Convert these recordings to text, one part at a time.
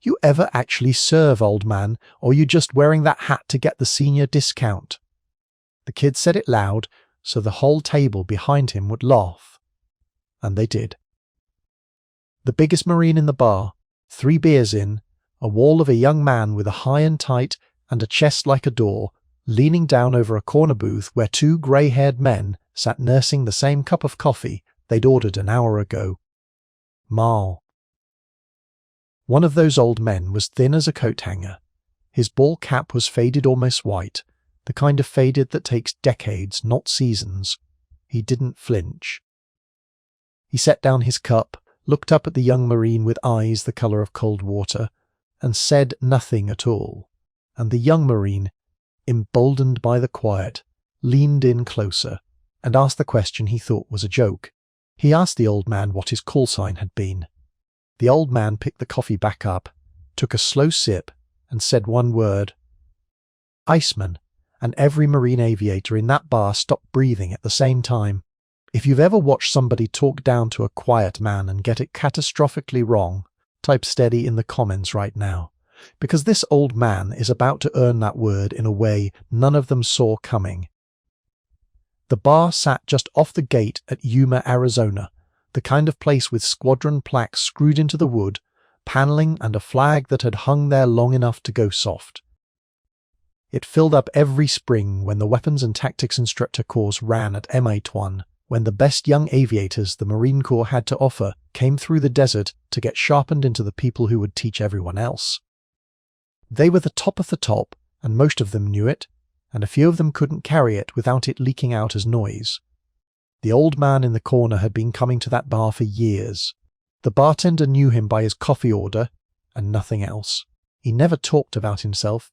"You ever actually serve, old man, or you just wearing that hat to get the senior discount?" The kid said it loud, so the whole table behind him would laugh. And they did. The biggest Marine in the bar, 3 beers in, a wall of a young man with a high and tight and a chest like a door, leaning down over a corner booth where 2 grey-haired men sat nursing the same cup of coffee they'd ordered an hour ago. Mal. One of those old men was thin as a coat hanger. His ball cap was faded almost white, the kind of faded that takes decades, not seasons. He didn't flinch. He set down his cup, looked up at the young Marine with eyes the colour of cold water, and said nothing at all. And the young Marine, emboldened by the quiet, leaned in closer and asked the question he thought was a joke. He asked the old man what his call sign had been. The old man picked the coffee back up, took a slow sip, and said one word. Iceman, and every Marine aviator in that bar stopped breathing at the same time. If you've ever watched somebody talk down to a quiet man and get it catastrophically wrong, type steady in the comments right now, because this old man is about to earn that word in a way none of them saw coming. The bar sat just off the gate at Yuma, Arizona, the kind of place with squadron plaques screwed into the wood, paneling and a flag that had hung there long enough to go soft. It filled up every spring when the weapons and tactics instructor course ran at M81, when the best young aviators the Marine Corps had to offer came through the desert to get sharpened into the people who would teach everyone else. They were the top of the top, and most of them knew it, and a few of them couldn't carry it without it leaking out as noise. The old man in the corner had been coming to that bar for years. The bartender knew him by his coffee order, and nothing else. He never talked about himself.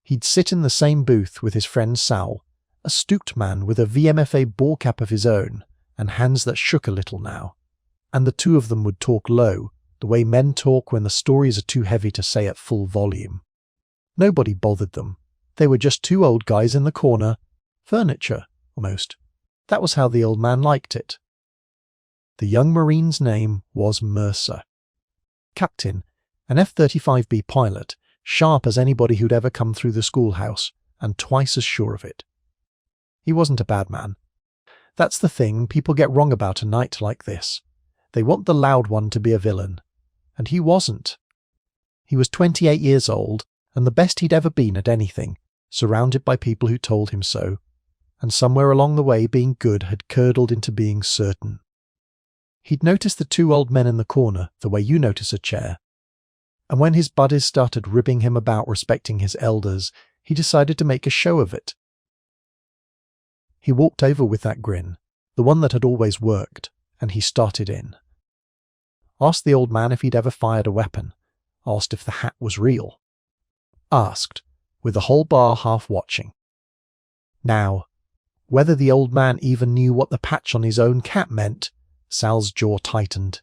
He'd sit in the same booth with his friend Sal, a stooped man with a VMFA ball cap of his own, and hands that shook a little now. And the two of them would talk low, the way men talk when the stories are too heavy to say at full volume. Nobody bothered them. They were just 2 old guys in the corner. Furniture, almost. That was how the old man liked it. The young Marine's name was Mercer. Captain, an F-35B pilot, sharp as anybody who'd ever come through the schoolhouse, and twice as sure of it. He wasn't a bad man. That's the thing people get wrong about a night like this. They want the loud one to be a villain. And he wasn't. He was 28 years old, and the best he'd ever been at anything, surrounded by people who told him so, and somewhere along the way being good had curdled into being certain. He'd noticed the 2 old men in the corner the way you notice a chair, and when his buddies started ribbing him about respecting his elders, he decided to make a show of it. He walked over with that grin, the one that had always worked, and he started in. Asked the old man if he'd ever fired a weapon, asked if the hat was real. Asked, with the whole bar half watching. Now, whether the old man even knew what the patch on his own cap meant, Sal's jaw tightened.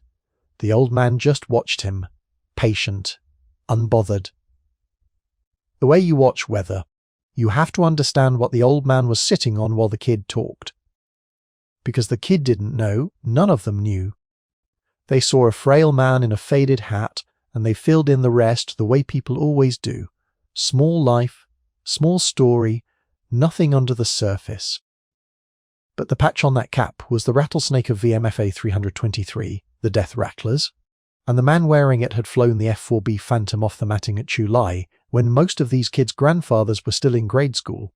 The old man just watched him, patient, unbothered. The way you watch weather, you have to understand what the old man was sitting on while the kid talked. Because the kid didn't know, none of them knew. They saw a frail man in a faded hat, and they filled in the rest the way people always do. Small life, small story, nothing under the surface. But the patch on that cap was the rattlesnake of VMFA 323, the Death Rattlers, and the man wearing it had flown the F-4B Phantom off the matting at Chulai when most of these kids' grandfathers were still in grade school.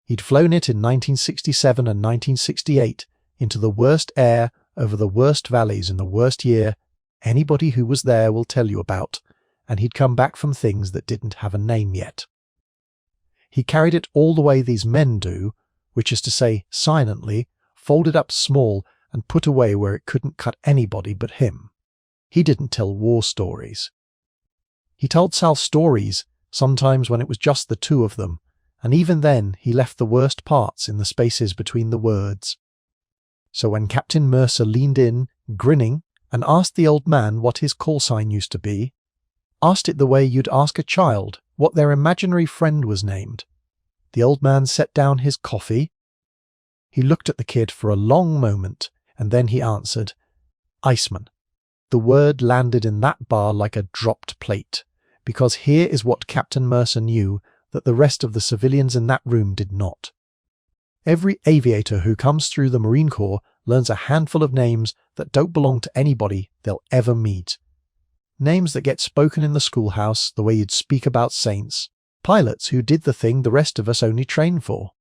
He'd flown it in 1967 and 1968 into the worst air over the worst valleys in the worst year anybody who was there will tell you about, and he'd come back from things that didn't have a name yet. He carried it all the way these men do, which is to say silently, folded up small and put away where it couldn't cut anybody but him. He didn't tell war stories. He told Sal stories, sometimes when it was just the 2 of them, and even then he left the worst parts in the spaces between the words. So when Captain Mercer leaned in, grinning, and asked the old man what his call sign used to be, asked it the way you'd ask a child what their imaginary friend was named, the old man set down his coffee. He looked at the kid for a long moment, and then he answered, Iceman. The word landed in that bar like a dropped plate, because here is what Captain Mercer knew that the rest of the civilians in that room did not. Every aviator who comes through the Marine Corps learns a handful of names that don't belong to anybody they'll ever meet. Names that get spoken in the schoolhouse the way you'd speak about saints. Pilots who did the thing the rest of us only train for.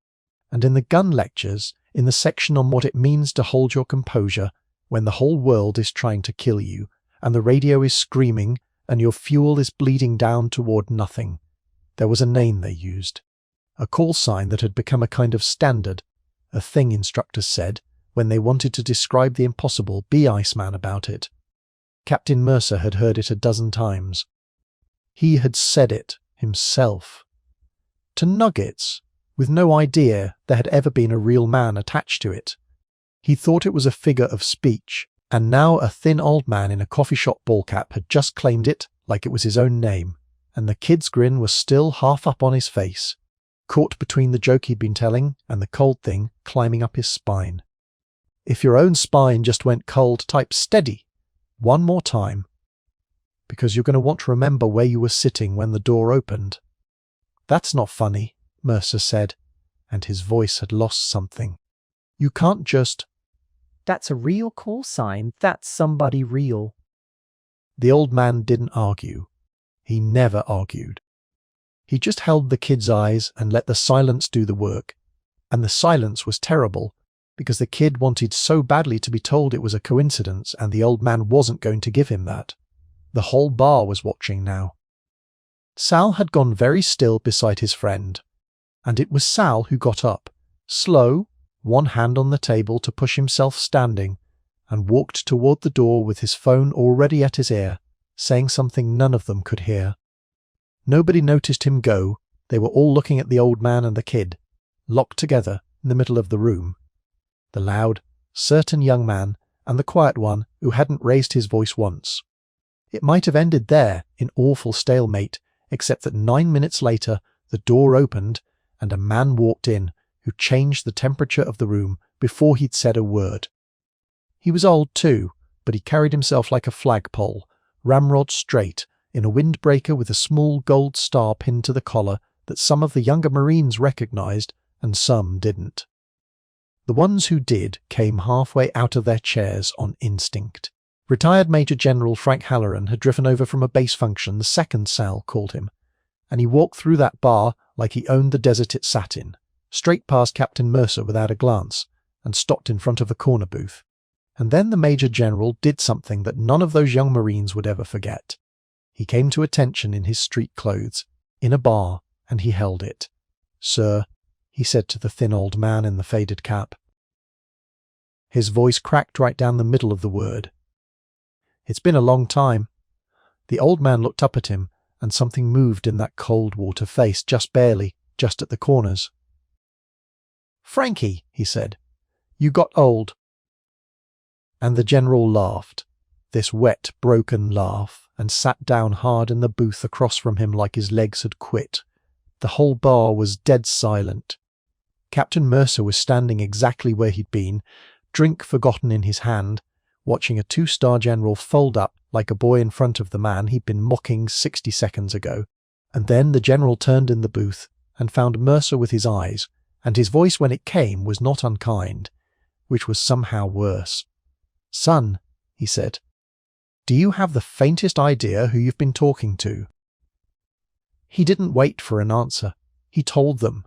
And in the gun lectures, in the section on what it means to hold your composure when the whole world is trying to kill you, and the radio is screaming, and your fuel is bleeding down toward nothing, there was a name they used. A call sign that had become a kind of standard, a thing instructors said when they wanted to describe the impossible, be Iceman about it. Captain Mercer had heard it a dozen times. He had said it himself. To nuggets, with no idea there had ever been a real man attached to it. He thought it was a figure of speech, and now a thin old man in a coffee shop ball cap had just claimed it like it was his own name, and the kid's grin was still half up on his face, caught between the joke he'd been telling and the cold thing climbing up his spine. If your own spine just went cold, type steady, one more time, because you're going to want to remember where you were sitting when the door opened. That's not funny, Mercer said, and his voice had lost something. You can't just... That's a real call sign. That's somebody real. The old man didn't argue. He never argued. He just held the kid's eyes and let the silence do the work. And the silence was terrible, because the kid wanted so badly to be told it was a coincidence, and the old man wasn't going to give him that. The whole bar was watching now. Sal had gone very still beside his friend, and it was Sal who got up, slow, one hand on the table to push himself standing, and walked toward the door with his phone already at his ear, saying something none of them could hear. Nobody noticed him go. They were all looking at the old man and the kid, locked together in the middle of the room. The loud, certain young man and the quiet one who hadn't raised his voice once. It might have ended there in awful stalemate, except that 9 minutes later the door opened and a man walked in who changed the temperature of the room before he'd said a word. He was old too, but he carried himself like a flagpole, ramrod straight, in a windbreaker with a small gold star pinned to the collar that some of the younger Marines recognized and some didn't. The ones who did came halfway out of their chairs on instinct. Retired Major General Frank Halloran had driven over from a base function, the second Sal called him, and he walked through that bar like he owned the desert it sat in, straight past Captain Mercer without a glance, and stopped in front of a corner booth. And then the Major General did something that none of those young Marines would ever forget. He came to attention in his street clothes, in a bar, and he held it. "Sir," he said to the thin old man in the faded cap. His voice cracked right down the middle of the word. "It's been a long time." The old man looked up at him, and something moved in that cold water face, just barely, just at the corners. "Frankie," he said, "you got old." And the general laughed, this wet, broken laugh, and sat down hard in the booth across from him like his legs had quit. The whole bar was dead silent. Captain Mercer was standing exactly where he'd been, drink forgotten in his hand, watching a 2-star general fold up like a boy in front of the man he'd been mocking 60 seconds ago. And then the general turned in the booth and found Mercer with his eyes, and his voice when it came was not unkind, which was somehow worse. "Son," he said, "do you have the faintest idea who you've been talking to?" He didn't wait for an answer. He told them.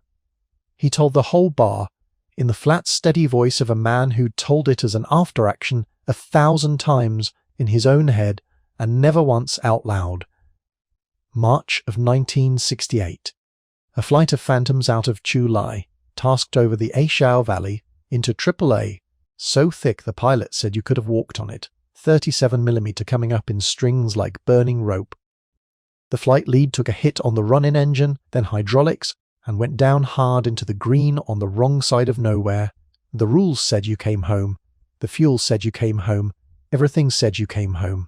He told the whole bar, in the flat, steady voice of a man who'd told it as an after-action 1,000 times in his own head and never once out loud. March of 1968. A flight of Phantoms out of Chu Lai, tasked over the Aishao Valley, into AAA, so thick the pilot said you could have walked on it, 37mm coming up in strings like burning rope. The flight lead took a hit on the run-in engine, then hydraulics, and went down hard into the green on the wrong side of nowhere. The rules said you came home. The fuel said you came home. Everything said you came home.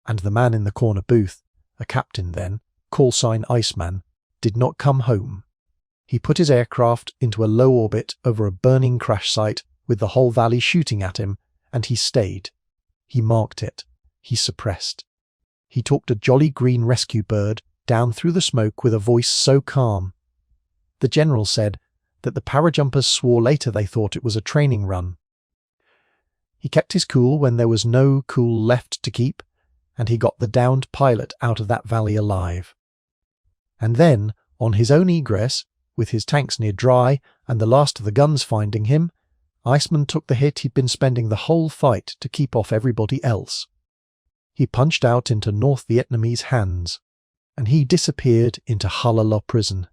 And the man in the corner booth, a captain then, call sign Iceman, did not come home. He put his aircraft into a low orbit over a burning crash site with the whole valley shooting at him, and he stayed. He marked it. he suppressed. He talked a jolly green rescue bird down through the smoke with a voice so calm. The general said that the parajumpers swore later they thought it was a training run. He kept his cool when there was no cool left to keep, and he got the downed pilot out of that valley alive. And then, on his own egress, with his tanks near dry and the last of the guns finding him, Iceman took the hit he'd been spending the whole fight to keep off everybody else. He punched out into North Vietnamese hands, and he disappeared into Halala prison,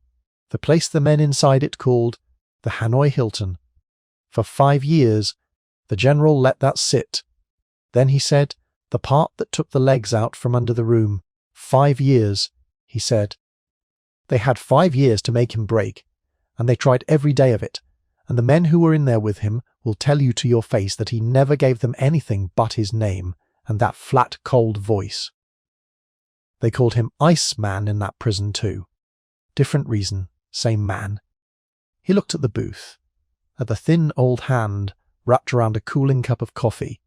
the place the men inside it called the Hanoi Hilton. For 5 years, the general let that sit. Then he said, the part that took the legs out from under the room. 5 years, he said. They had 5 years to make him break, and they tried every day of it, and the men who were in there with him will tell you to your face that he never gave them anything but his name and that flat, cold voice. They called him Iceman in that prison too. Different reason, same man. He looked at the booth, at the thin old hand wrapped around a cooling cup of coffee,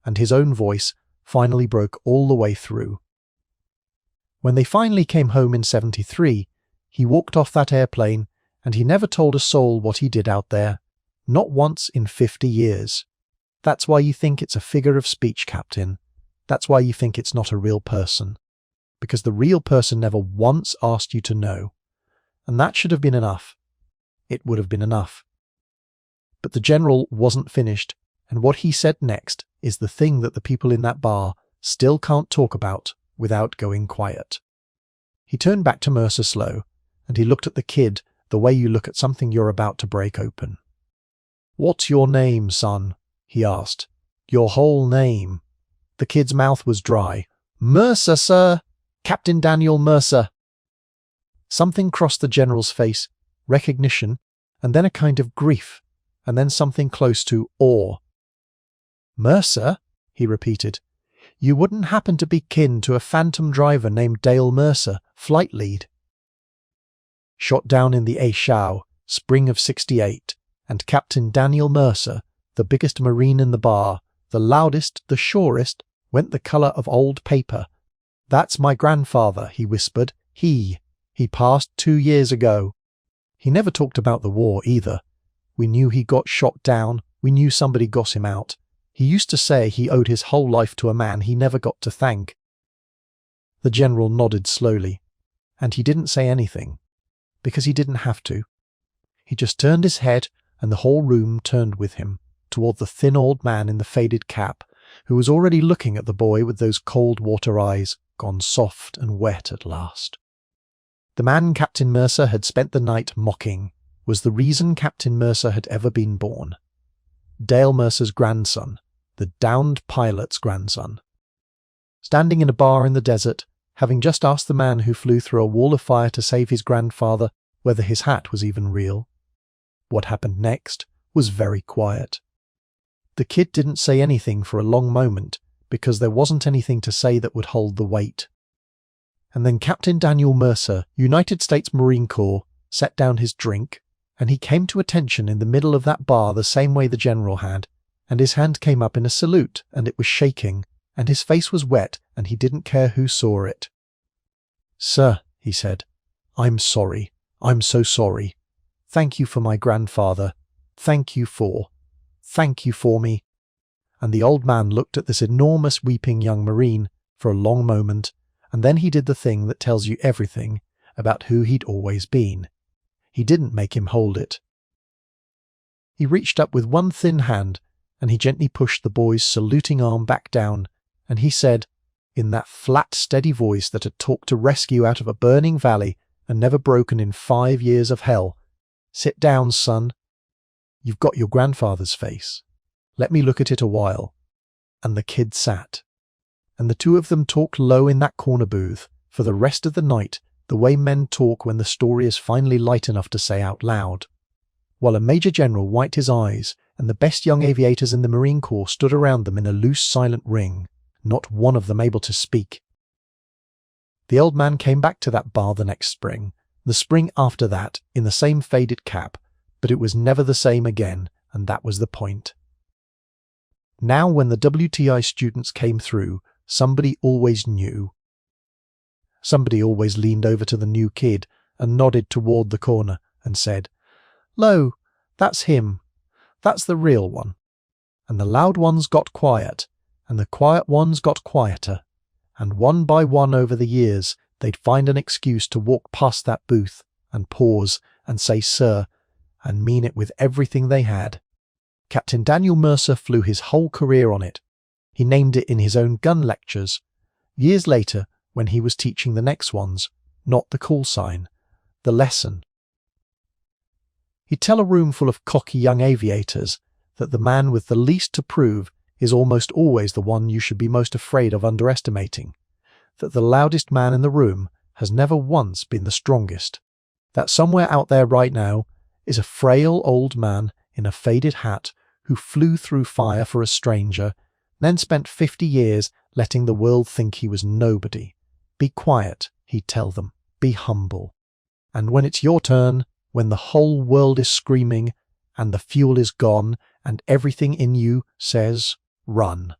and his own voice finally broke all the way through. When they finally came home in 73, he walked off that airplane, and he never told a soul what he did out there, not once in 50 years. That's why you think it's a figure of speech, Captain. That's why you think it's not a real person. Because the real person never once asked you to know. And that should have been enough. It would have been enough. But the general wasn't finished, and what he said next is the thing that the people in that bar still can't talk about without going quiet. He turned back to Mercer Slow, and he looked at the kid the way you look at something you're about to break open. "What's your name, son?" he asked. "Your whole name." The kid's mouth was dry. "Mercer, sir. Captain Daniel Mercer." Something crossed the general's face, recognition, and then a kind of grief, and then something close to awe. "Mercer?" he repeated. "You wouldn't happen to be kin to a phantom driver named Dale Mercer, flight lead?" Shot down in the A Shao, spring of 68, and Captain Daniel Mercer, the biggest marine in the bar, the loudest, the surest, went the colour of old paper. "That's my grandfather," he whispered. He passed 2 years ago. He never talked about the war either. We knew he got shot down, we knew somebody got him out. He used to say he owed his whole life to a man he never got to thank. The general nodded slowly, and he didn't say anything, because he didn't have to. He just turned his head, and the whole room turned with him, toward the thin old man in the faded cap, who was already looking at the boy with those cold water eyes, gone soft and wet at last. The man Captain Mercer had spent the night mocking was the reason Captain Mercer had ever been born. Dale Mercer's grandson, the downed pilot's grandson. Standing in a bar in the desert, having just asked the man who flew through a wall of fire to save his grandfather whether his hat was even real. What happened next was very quiet. The kid didn't say anything for a long moment because there wasn't anything to say that would hold the weight. And then Captain Daniel Mercer, United States Marine Corps, set down his drink, and he came to attention in the middle of that bar the same way the general had, and his hand came up in a salute, and it was shaking, and his face was wet, and he didn't care who saw it. "Sir," he said, "I'm sorry. I'm so sorry. Thank you for my grandfather. Thank you for me." And the old man looked at this enormous weeping young Marine for a long moment, and then he did the thing that tells you everything about who he'd always been. He didn't make him hold it. He reached up with one thin hand, and he gently pushed the boy's saluting arm back down, and he said, in that flat, steady voice that had talked to rescue out of a burning valley and never broken in 5 years of hell, "Sit down, son. You've got your grandfather's face. Let me look at it a while." And the kid sat. And the two of them talked low in that corner booth for the rest of the night, the way men talk when the story is finally light enough to say out loud, while a major general wiped his eyes and the best young aviators in the Marine Corps stood around them in a loose, silent ring, not one of them able to speak. The old man came back to that bar the next spring, the spring after that, in the same faded cap, but it was never the same again, and that was the point. Now when the WTI students came through, Somebody always knew. Somebody always leaned over to the new kid and nodded toward the corner and said, "Lo, that's him. That's the real one." And the loud ones got quiet, and the quiet ones got quieter, and one by one over the years they'd find an excuse to walk past that booth and pause and say "sir," and mean it with everything they had. Captain Daniel Mercer flew his whole career on it. He named it in his own gun lectures. Years later, when he was teaching the next ones, not the call sign, the lesson. He'd tell a room full of cocky young aviators that the man with the least to prove is almost always the one you should be most afraid of underestimating, that the loudest man in the room has never once been the strongest, that somewhere out there right now is a frail old man in a faded hat who flew through fire for a stranger, then spent 50 years letting the world think he was nobody. Be quiet, he'd tell them. Be humble. And when it's your turn, when the whole world is screaming, and the fuel is gone, and everything in you says, run.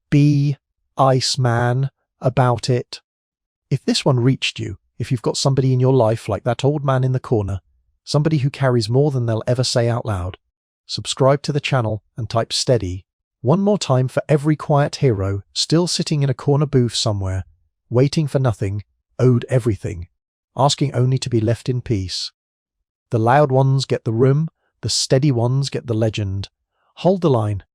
Be Iceman about it. If this one reached you, if you've got somebody in your life like that old man in the corner, somebody who carries more than they'll ever say out loud, subscribe to the channel and type steady. One more time for every quiet hero still sitting in a corner booth somewhere, waiting for nothing, owed everything, asking only to be left in peace. The loud ones get the room, the steady ones get the legend. Hold the line,